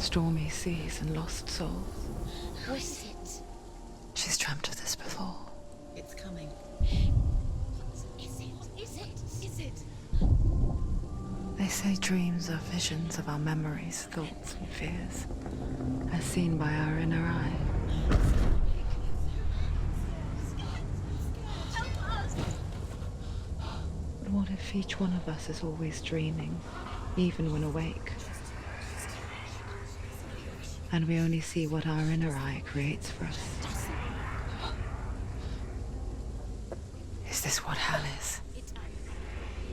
stormy seas and lost souls. Who is it? She's dreamt of this before. It's coming. Is it? They say dreams are visions of our memories, thoughts and fears, as seen by our inner eye. But what if each one of us is always dreaming, even when awake? And we only see what our inner eye creates for us. Is this what hell is?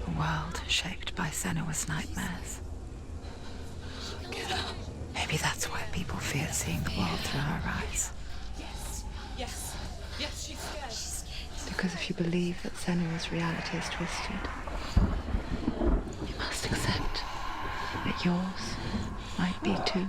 A world shaped by Senua's nightmares. Maybe that's why people fear seeing the world through her eyes. Yes, she's scared. Because if you believe that Senua's reality is twisted, you must accept that yours might be too.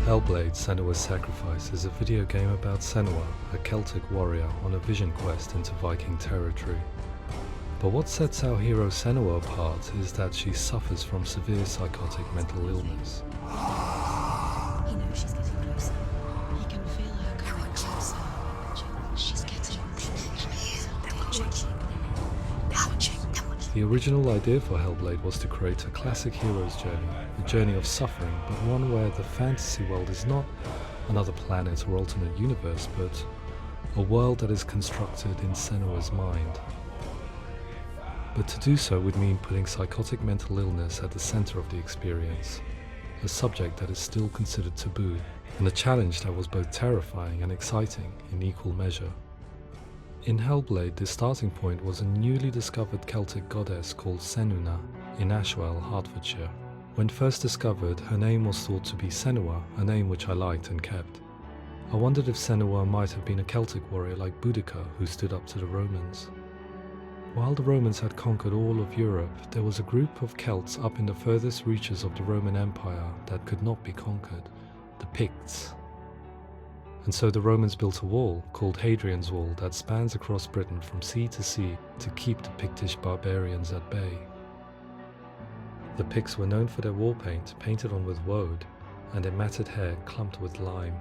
Hellblade: Senua's Sacrifice is a video game about Senua, a Celtic warrior on a vision quest into Viking territory. But what sets our hero Senua apart is that she suffers from severe psychotic mental illness. He knows she's getting closer. He can feel her coming closer. She's getting The original idea for Hellblade was to create a classic hero's journey, a journey of suffering, but one where the fantasy world is not another planet or alternate universe, but a world that is constructed in Senua's mind. But to do so would mean putting psychotic mental illness at the center of the experience, a subject that is still considered taboo, and a challenge that was both terrifying and exciting in equal measure. In Hellblade, the starting point was a newly discovered Celtic goddess called Senua in Ashwell, Hertfordshire. When first discovered, her name was thought to be Senua, a name which I liked and kept. I wondered if Senua might have been a Celtic warrior like Boudica who stood up to the Romans. While the Romans had conquered all of Europe, there was a group of Celts up in the furthest reaches of the Roman Empire that could not be conquered, the Picts. And so the Romans built a wall, called Hadrian's Wall, that spans across Britain from sea to sea to keep the Pictish barbarians at bay. The Picts were known for their war paint, painted on with woad, and their matted hair clumped with lime.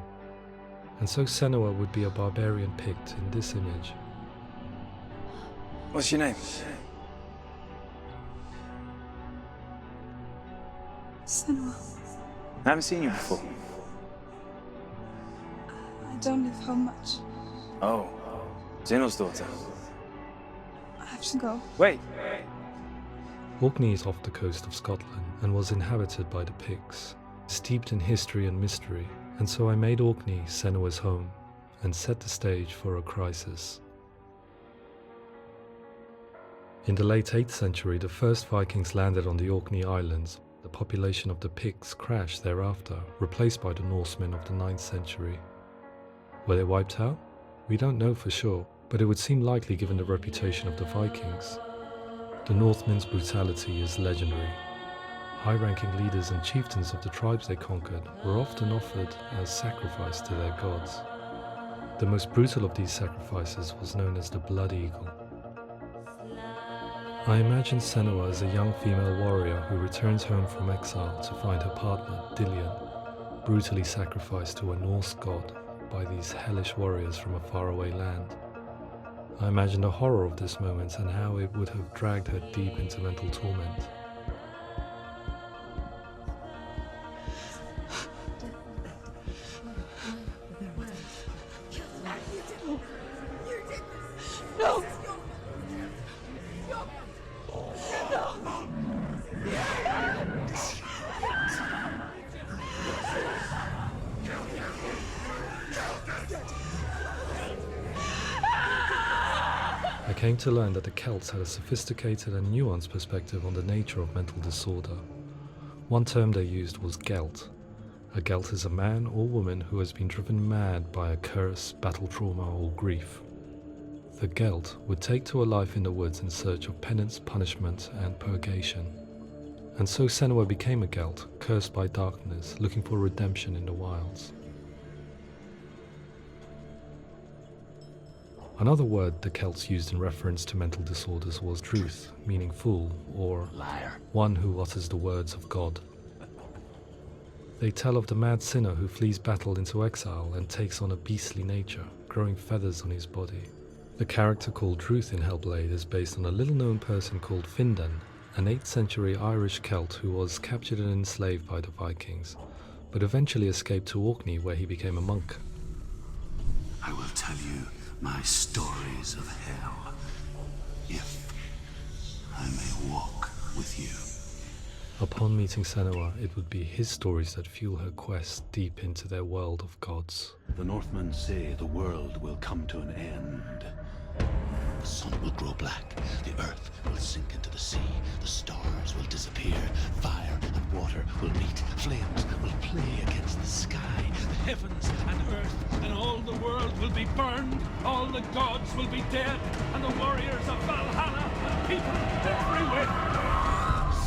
And so Senua would be a barbarian Pict in this image. What's your name? Senua. I haven't seen you before. I don't live home much. Oh, Zeno's daughter. I have to go. Wait. Orkney is off the coast of Scotland and was inhabited by the Picts, steeped in history and mystery, and so I made Orkney Senua's home and set the stage for a crisis. In the late 8th century, the first Vikings landed on the Orkney Islands. The population of the Picts crashed thereafter, replaced by the Norsemen of the 9th century. Were they wiped out? We don't know for sure, but it would seem likely given the reputation of the Vikings. The Northmen's brutality is legendary. High-ranking leaders and chieftains of the tribes they conquered were often offered as sacrifice to their gods. The most brutal of these sacrifices was known as the Blood Eagle. I imagine Senua as a young female warrior who returns home from exile to find her partner, Dillion, brutally sacrificed to a Norse god by these hellish warriors from a faraway land. I imagine the horror of this moment and how it would have dragged her deep into mental torment. No! I came to learn that the Celts had a sophisticated and nuanced perspective on the nature of mental disorder. One term they used was gelt. A gelt is a man or woman who has been driven mad by a curse, battle trauma, or grief. The gelt would take to a life in the woods in search of penance, punishment, and purgation. And so Senua became a gelt, cursed by darkness, looking for redemption in the wilds. Another word the Celts used in reference to mental disorders was truth, meaning fool, or Liar. one who utters the words of God. They tell of the mad sinner who flees battle into exile and takes on a beastly nature, growing feathers on his body. The character called Truth in Hellblade is based on a little-known person called Findan, an 8th century Irish Celt who was captured and enslaved by the Vikings, but eventually escaped to Orkney where he became a monk. I will tell you my stories of hell, if I may walk with you. Upon meeting Senua, it would be his stories that fuel her quest deep into their world of gods. The Northmen say the world will come to an end. The sun will grow black, the earth will sink into the sea, the stars will disappear, fire and water will meet, flames will play against the sky, the heavens and earth and all the world will be burned, all the gods will be dead, and the warriors of Valhalla and people everywhere.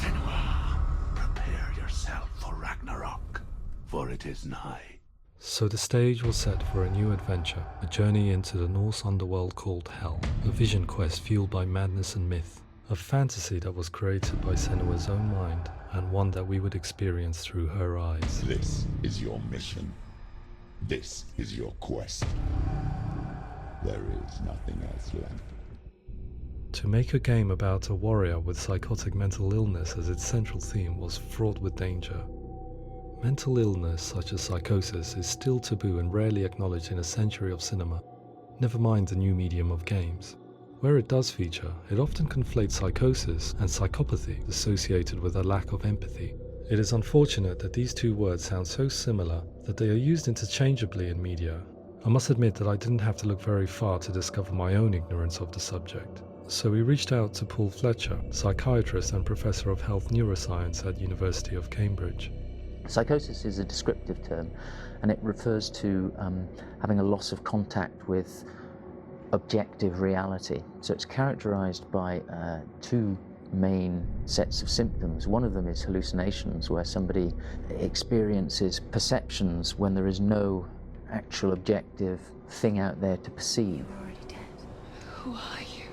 Senua, prepare yourself for Ragnarok, for it is nigh. So the stage was set for a new adventure, a journey into the Norse underworld called Hell, a vision quest fueled by madness and myth, a fantasy that was created by Senua's own mind, and one that we would experience through her eyes. This is your mission. This is your quest. There is nothing else left. To make a game about a warrior with psychotic mental illness as its central theme was fraught with danger. Mental illness, such as psychosis, is still taboo and rarely acknowledged in a century of cinema, never mind the new medium of games. Where it does feature, it often conflates psychosis and psychopathy associated with a lack of empathy. It is unfortunate that these two words sound so similar that they are used interchangeably in media. I must admit that I didn't have to look very far to discover my own ignorance of the subject. So we reached out to Paul Fletcher, psychiatrist and professor of health neuroscience at University of Cambridge. Psychosis is a descriptive term, and it refers to having a loss of contact with objective reality. So it's characterized by two main sets of symptoms. One of them is hallucinations, where somebody experiences perceptions when there is no actual objective thing out there to perceive. You're already dead. Who are you?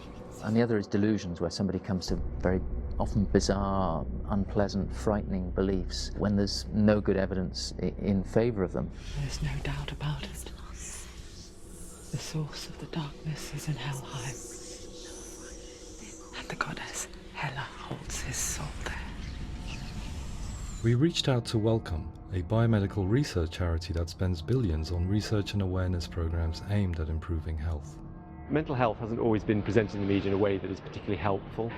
And the other is delusions, where somebody comes to very often bizarre, unpleasant, frightening beliefs when there's no good evidence in favor of them. There's no doubt about it. The source of the darkness is in Helheim, and the goddess Hela holds his soul there. We reached out to Welcome, a biomedical research charity that spends billions on research and awareness programs aimed at improving health. Mental health hasn't always been presented in the media in a way that is particularly helpful.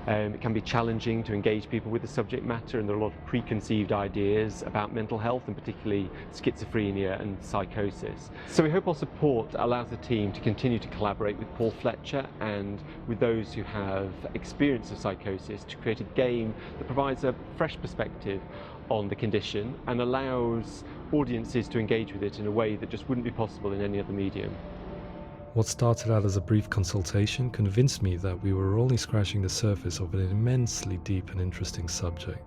It can be challenging to engage people with the subject matter, and there are a lot of preconceived ideas about mental health, and particularly schizophrenia and psychosis. So we hope our support allows the team to continue to collaborate with Paul Fletcher and with those who have experience of psychosis to create a game that provides a fresh perspective on the condition and allows audiences to engage with it in a way that just wouldn't be possible in any other medium. What started out as a brief consultation convinced me that we were only scratching the surface of an immensely deep and interesting subject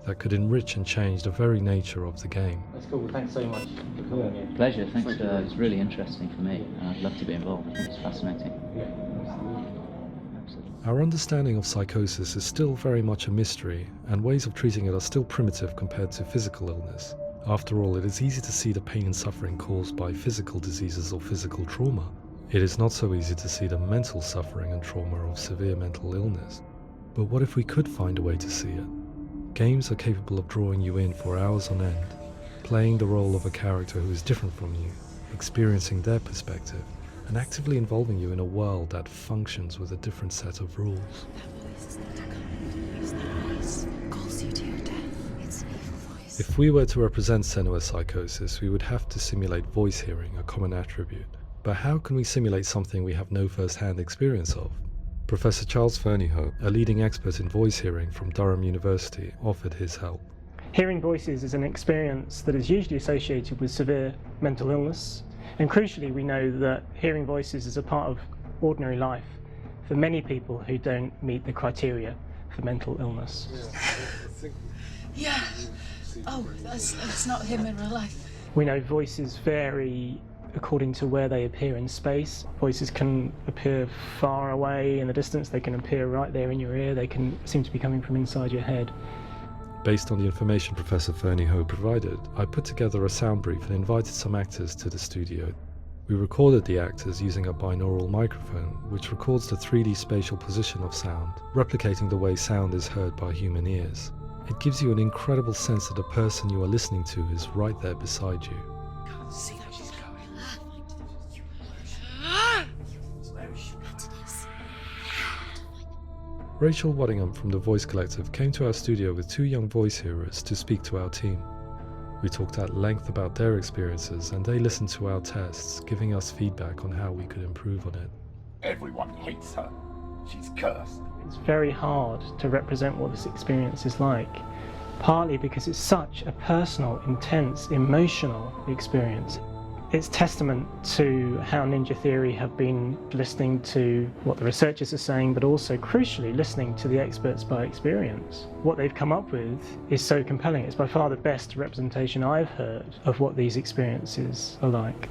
that could enrich and change the very nature of the game. That's cool. Thanks so much for coming. Pleasure. Thanks. It's really interesting for me, and I'd love to be involved. It's fascinating. Absolutely. Our understanding of psychosis is still very much a mystery, and ways of treating it are still primitive compared to physical illness. After all, it is easy to see the pain and suffering caused by physical diseases or physical trauma. It is not so easy to see the mental suffering and trauma of severe mental illness. But what if we could find a way to see it? Games are capable of drawing you in for hours on end, playing the role of a character who is different from you, experiencing their perspective, and actively involving you in a world that functions with a different set of rules. That voice is not a command. Use that voice. Calls you to your death. It's an evil voice. If we were to represent Senua's psychosis, we would have to simulate voice hearing, a common attribute. But how can we simulate something we have no first-hand experience of? Professor Charles Fernyhough, a leading expert in voice hearing from Durham University, offered his help. Hearing voices is an experience that is usually associated with severe mental illness, and crucially we know that hearing voices is a part of ordinary life for many people who don't meet the criteria for mental illness. Yeah. Oh, that's not him in real life. We know voices vary according to where they appear in space. Voices can appear far away in the distance, they can appear right there in your ear, they can seem to be coming from inside your head. Based on the information Professor Fernie Ho provided, I put together a sound brief and invited some actors to the studio. We recorded the actors using a binaural microphone, which records the 3D spatial position of sound, replicating the way sound is heard by human ears. It gives you an incredible sense that the person you are listening to is right there beside you. Can't see where she's going. Rachel Waddingham from the Voice Collective came to our studio with 2 young voice hearers to speak to our team. We talked at length about their experiences and they listened to our tests, giving us feedback on how we could improve on it. Everyone hates her. She's cursed. It's very hard to represent what this experience is like, partly because it's such a personal, intense, emotional experience. It's testament to how Ninja Theory have been listening to what the researchers are saying, but also, crucially, listening to the experts by experience. What they've come up with is so compelling. It's by far the best representation I've heard of what these experiences are like.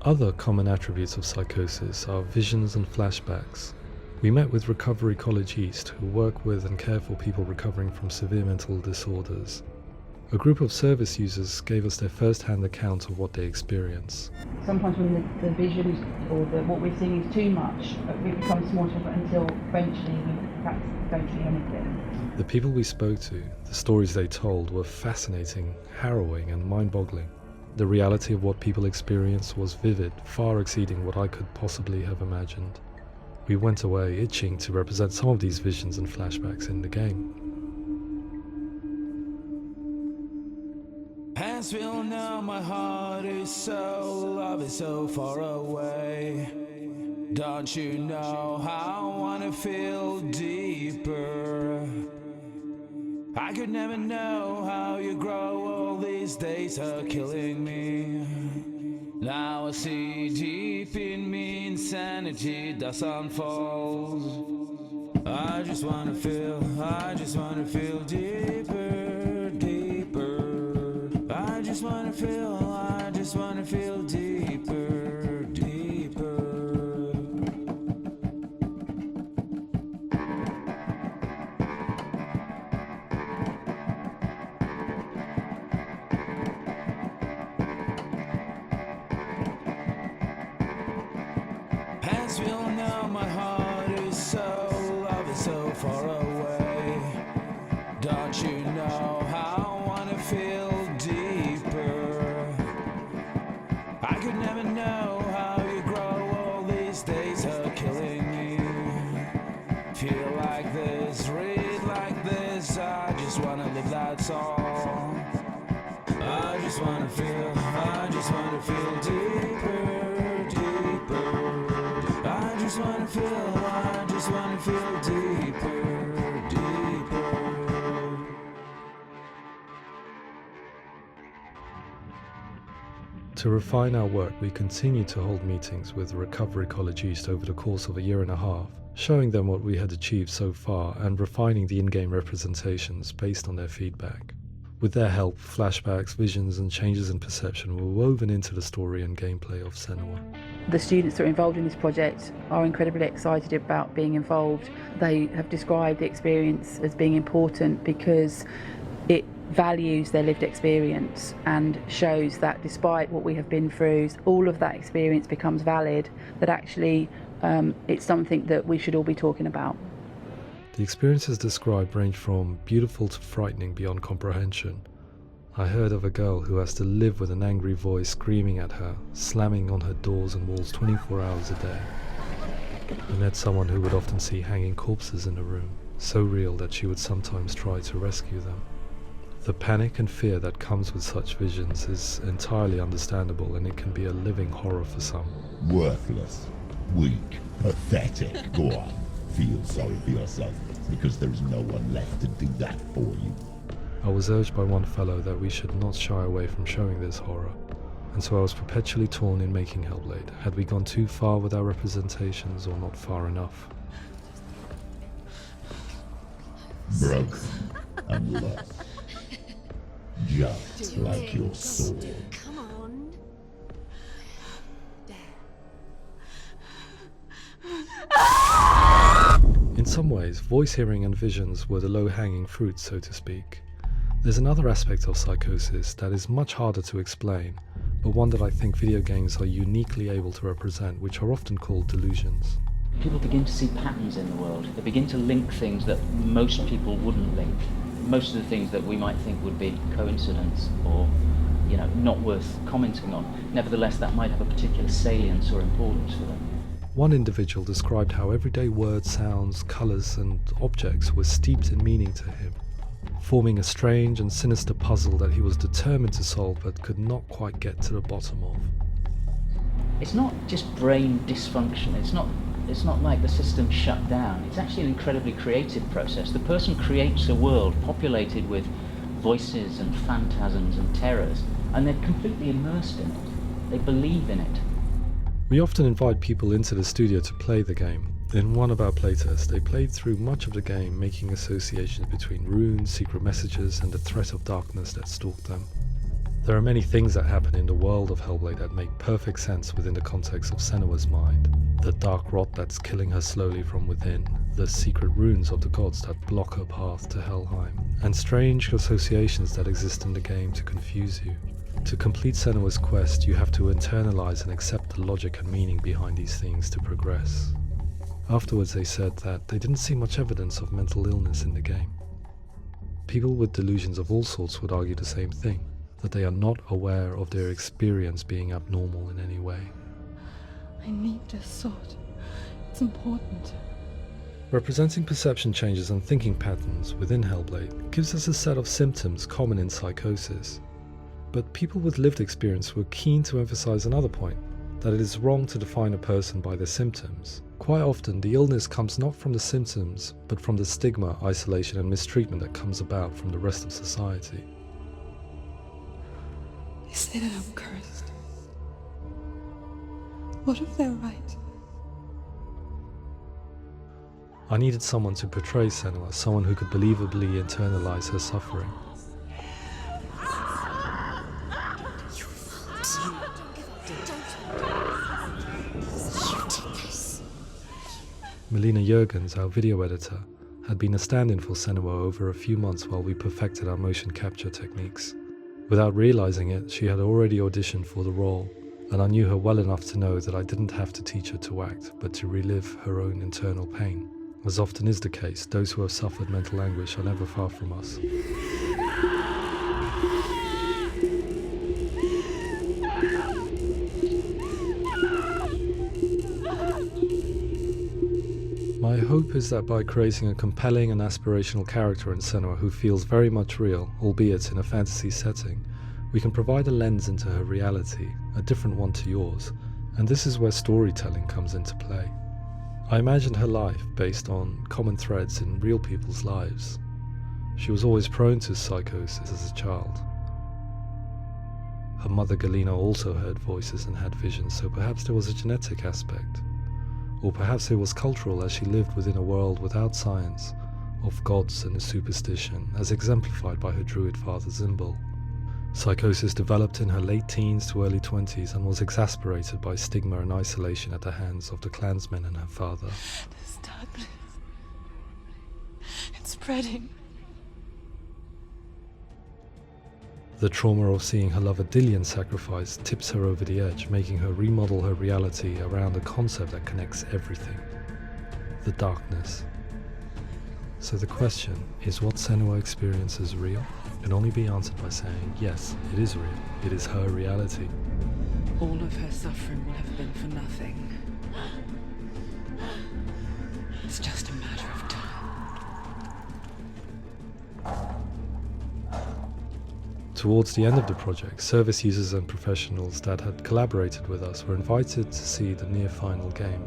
Other common attributes of psychosis are visions and flashbacks. We met with Recovery College East, who work with and care for people recovering from severe mental disorders. A group of service users gave us their first-hand account of what they experience. Sometimes when the visions or what we're seeing is too much, it becomes more difficult until eventually we perhaps don't see anything. The people we spoke to, the stories they told, were fascinating, harrowing and mind-boggling. The reality of what people experienced was vivid, far exceeding what I could possibly have imagined. We went away itching to represent some of these visions and flashbacks in the game. As we all know, my heart is so, love is so far away. Don't you know how I wanna feel deeper? I could never know how you grow, all these days are killing me. Now I see deep in me insanity does unfold. I just wanna feel deeper, deeper. I just wanna feel deeper, deeper. As we all know, my heart is so, love is so far away. Don't you know how I wanna feel deeper? I could never know how you grow, all these days are killing me. Feel like this, read like this, I just wanna live that song. I just wanna feel deeper, deeper. I just wanna feel deeper, deeper. To refine our work, we continue to hold meetings with Recovery College East over the course of a year and a half, showing them what we had achieved so far and refining the in-game representations based on their feedback. With their help, flashbacks, visions and changes in perception were woven into the story and gameplay of Senua. The students that are involved in this project are incredibly excited about being involved. They have described the experience as being important because it values their lived experience and shows that despite what we have been through, all of that experience becomes valid, that actually it's something that we should all be talking about. The experiences described range from beautiful to frightening beyond comprehension. I heard of a girl who has to live with an angry voice screaming at her, slamming on her doors and walls 24 hours a day. I met someone who would often see hanging corpses in a room, so real that she would sometimes try to rescue them. The panic and fear that comes with such visions is entirely understandable, and it can be a living horror for some. Worthless, weak, pathetic. Go on, feel sorry for yourself, because there is no one left to do that for you. I was urged by one fellow that we should not shy away from showing this horror, and so I was perpetually torn in making Hellblade. Had we gone too far with our representations or not far enough? broken and lost. Just like your soul. Come on. In some ways, voice hearing and visions were the low-hanging fruit, so to speak. There's another aspect of psychosis that is much harder to explain, but one that I think video games are uniquely able to represent, which are often called delusions. People begin to see patterns in the world. They begin to link things that most people wouldn't link. Most of the things that we might think would be coincidence or, not worth commenting on. Nevertheless, that might have a particular salience or importance for them. One individual described how everyday words, sounds, colours and objects were steeped in meaning to him, forming a strange and sinister puzzle that he was determined to solve but could not quite get to the bottom of. It's not just brain dysfunction. It's not like the system shut down. It's actually an incredibly creative process. The person creates a world populated with voices and phantasms and terrors, and they're completely immersed in it. They believe in it. We often invite people into the studio to play the game. In one of our playtests, they played through much of the game, making associations between runes, secret messages, and the threat of darkness that stalked them. There are many things that happen in the world of Hellblade that make perfect sense within the context of Senua's mind. The dark rot that's killing her slowly from within, the secret runes of the gods that block her path to Helheim, and strange associations that exist in the game to confuse you. To complete Senua's quest, you have to internalize and accept the logic and meaning behind these things to progress. Afterwards, they said that they didn't see much evidence of mental illness in the game. People with delusions of all sorts would argue the same thing, that they are not aware of their experience being abnormal in any way. I need this sword. It's important. Representing perception changes and thinking patterns within Hellblade gives us a set of symptoms common in psychosis. But people with lived experience were keen to emphasize another point, that it is wrong to define a person by their symptoms. Quite often, the illness comes not from the symptoms, but from the stigma, isolation and mistreatment that comes about from the rest of society. They say that I'm cursed. What if they're right? I needed someone to portray Senua, someone who could believably internalize her suffering. Melina Jurgens, our video editor, had been a stand-in for Senua over a few months while we perfected our motion capture techniques. Without realizing it, she had already auditioned for the role, and I knew her well enough to know that I didn't have to teach her to act, but to relive her own internal pain. As often is the case, those who have suffered mental anguish are never far from us. My hope is that by creating a compelling and aspirational character in Senua who feels very much real, albeit in a fantasy setting, we can provide a lens into her reality, a different one to yours, and this is where storytelling comes into play. I imagined her life based on common threads in real people's lives. She was always prone to psychosis as a child. Her mother Galina also heard voices and had visions, so perhaps there was a genetic aspect. Or perhaps it was cultural, as she lived within a world without science, of gods and a superstition, as exemplified by her druid father Zimbal. Psychosis developed in her late teens to early 20s and was exacerbated by stigma and isolation at the hands of the clansmen and her father. This darkness. It's spreading. The trauma of seeing her lover Dillian sacrificed tips her over the edge, making her remodel her reality around a concept that connects everything: the darkness. So the question, is what Senua experiences real? Can only be answered by saying, yes, it is real. It is her reality. All of her suffering will have been for nothing. It's just a matter of time. Towards the end of the project, service users and professionals that had collaborated with us were invited to see the near-final game.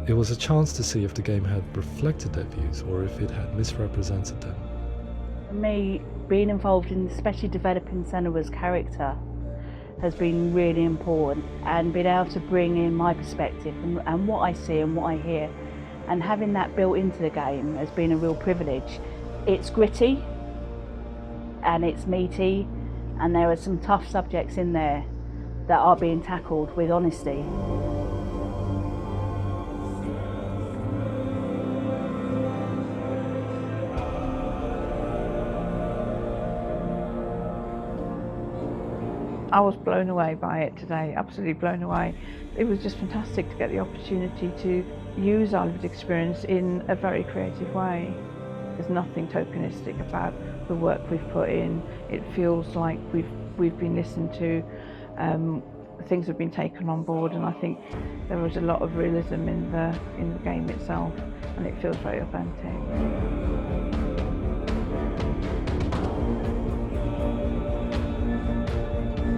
It was a chance to see if the game had reflected their views or if it had misrepresented them. For me, being involved in especially developing Senua's character has been really important, and being able to bring in my perspective and what I see and what I hear and having that built into the game has been a real privilege. It's gritty and it's meaty, and there are some tough subjects in there that are being tackled with honesty. I was blown away by it today, absolutely blown away. It was just fantastic to get the opportunity to use our lived experience in a very creative way. There's nothing tokenistic about the work we've put in. It feels like we've been listened to, things have been taken on board, and I think there was a lot of realism in the game itself, and it feels very authentic.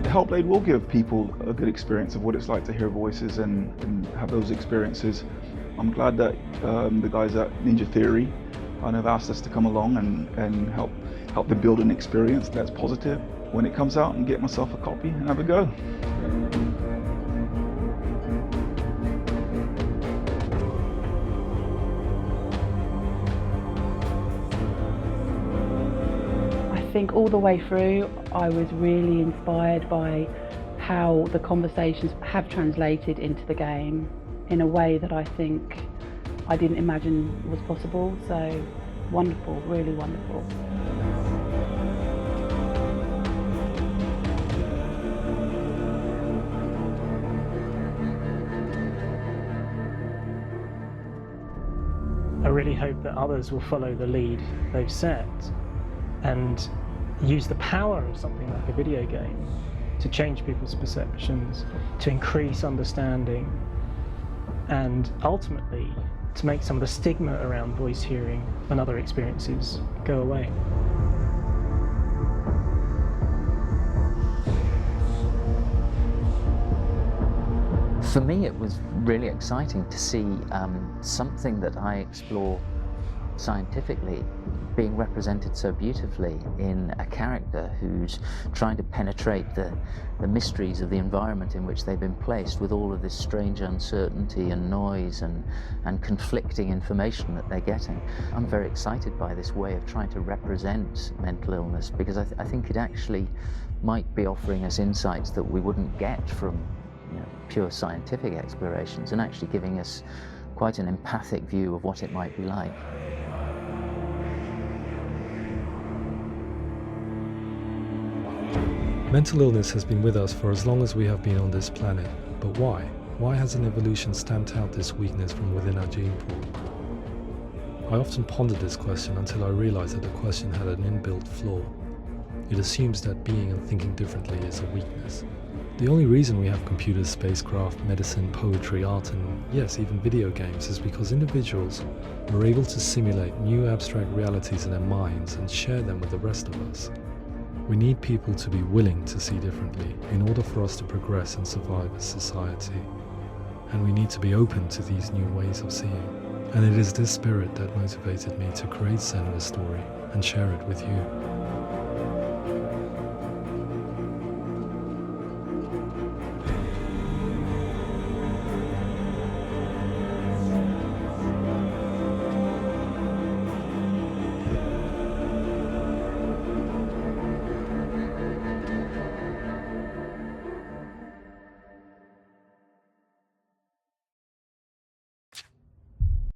Hellblade will give people a good experience of what it's like to hear voices and have those experiences. I'm glad that the guys at Ninja Theory have asked us to come along and help them build an experience that's positive when it comes out, and get myself a copy and have a go. I think all the way through I was really inspired by how the conversations have translated into the game in a way that I think I didn't imagine was possible. So wonderful, really wonderful. I really hope that others will follow the lead they've set and use the power of something like a video game to change people's perceptions, to increase understanding, and ultimately to make some of the stigma around voice hearing and other experiences go away. For me, it was really exciting to see something that I explore scientifically being represented so beautifully in a character who's trying to penetrate the mysteries of the environment in which they've been placed, with all of this strange uncertainty and noise and conflicting information that they're getting. I'm very excited by this way of trying to represent mental illness, because I think it actually might be offering us insights that we wouldn't get from pure scientific explorations, and actually giving us quite an empathic view of what it might be like. Mental illness has been with us for as long as we have been on this planet, but why? Why hasn't evolution stamped out this weakness from within our gene pool? I often pondered this question until I realized that the question had an inbuilt flaw. It assumes that being and thinking differently is a weakness. The only reason we have computers, spacecraft, medicine, poetry, art, and yes, even video games is because individuals were able to simulate new abstract realities in their minds and share them with the rest of us. We need people to be willing to see differently in order for us to progress and survive as society. And we need to be open to these new ways of seeing. And it is this spirit that motivated me to create Senua's story and share it with you.